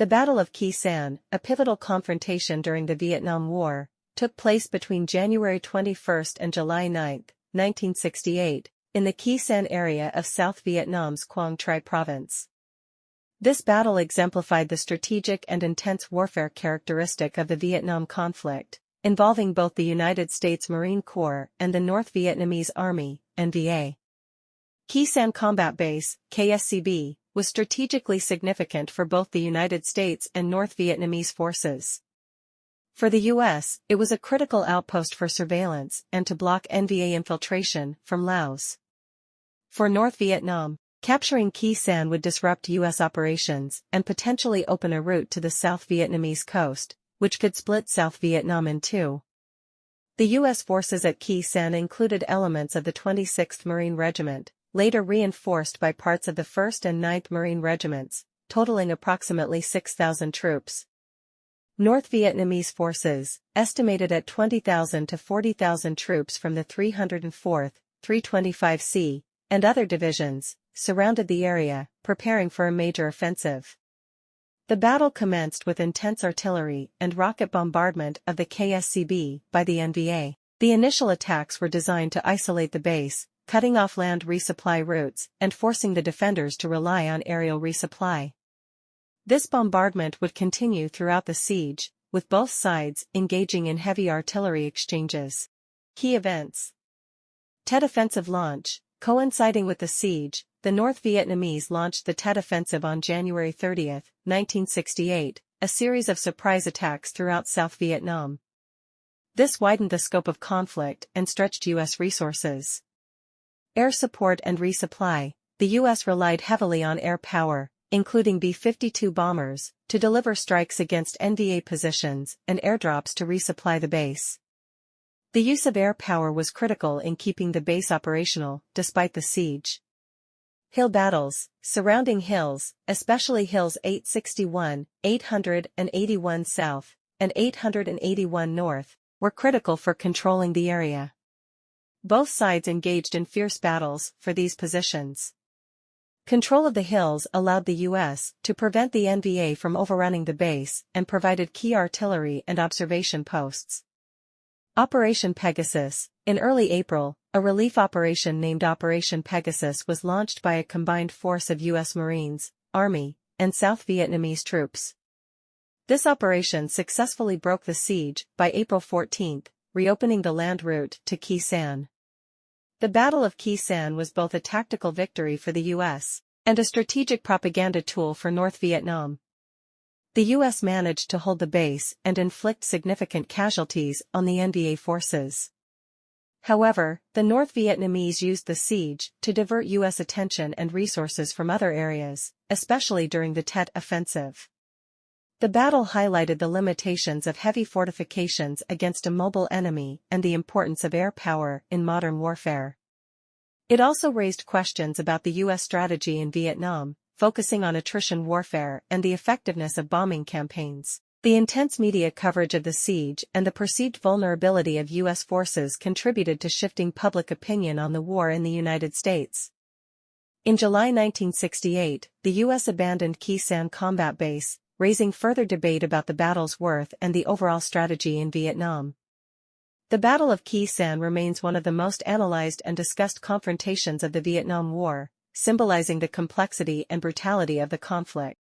The Battle of Khe Sanh, a pivotal confrontation during the Vietnam War, took place between January 21 and July 9, 1968, in the Khe Sanh area of South Vietnam's Quang Tri province. This battle exemplified the strategic and intense warfare characteristic of the Vietnam conflict, involving both the United States Marine Corps and the North Vietnamese Army, NVA. Khe Sanh Combat Base, KSCB, was strategically significant for both the United States and North Vietnamese forces. For the U.S., it was a critical outpost for surveillance and to block NVA infiltration from Laos. For North Vietnam, capturing Khe Sanh would disrupt U.S. operations and potentially open a route to the South Vietnamese coast, which could split South Vietnam in two. The U.S. forces at Khe Sanh included elements of the 26th Marine Regiment, later reinforced by parts of the 1st and 9th Marine Regiments, totaling approximately 6,000 troops. North Vietnamese forces, estimated at 20,000 to 40,000 troops from the 304th, 325C, and other divisions, surrounded the area, preparing for a major offensive. The battle commenced with intense artillery and rocket bombardment of the KSCB by the NVA. The initial attacks were designed to isolate the base, cutting off land resupply routes and forcing the defenders to rely on aerial resupply. This bombardment would continue throughout the siege, with both sides engaging in heavy artillery exchanges. Key events. Tet Offensive launch. Coinciding with the siege, the North Vietnamese launched the Tet Offensive on January 30, 1968, a series of surprise attacks throughout South Vietnam. This widened the scope of conflict and stretched U.S. resources. Air support and resupply. The U.S. relied heavily on air power, including B-52 bombers, to deliver strikes against NVA positions and airdrops to resupply the base. The use of air power was critical in keeping the base operational, despite the siege. Hill battles. Surrounding hills, especially hills 861, 881 South, and 881 North, were critical for controlling the area. Both sides engaged in fierce battles for these positions. Control of the hills allowed the U.S. to prevent the NVA from overrunning the base and provided key artillery and observation posts. Operation Pegasus. In early April, a relief operation named Operation Pegasus was launched by a combined force of U.S. Marines, Army, and South Vietnamese troops. This operation successfully broke the siege by April 14, reopening the land route to Khe Sanh. The Battle of Khe Sanh was both a tactical victory for the U.S. and a strategic propaganda tool for North Vietnam. The U.S. managed to hold the base and inflict significant casualties on the NVA forces. However, the North Vietnamese used the siege to divert U.S. attention and resources from other areas, especially during the Tet Offensive. The battle highlighted the limitations of heavy fortifications against a mobile enemy and the importance of air power in modern warfare. It also raised questions about the U.S. strategy in Vietnam, focusing on attrition warfare and the effectiveness of bombing campaigns. The intense media coverage of the siege and the perceived vulnerability of U.S. forces contributed to shifting public opinion on the war in the United States. In July 1968, the U.S. abandoned Khe Sanh Combat Base, raising further debate about the battle's worth and the overall strategy in Vietnam. The Battle of Khe Sanh remains one of the most analyzed and discussed confrontations of the Vietnam War, symbolizing the complexity and brutality of the conflict.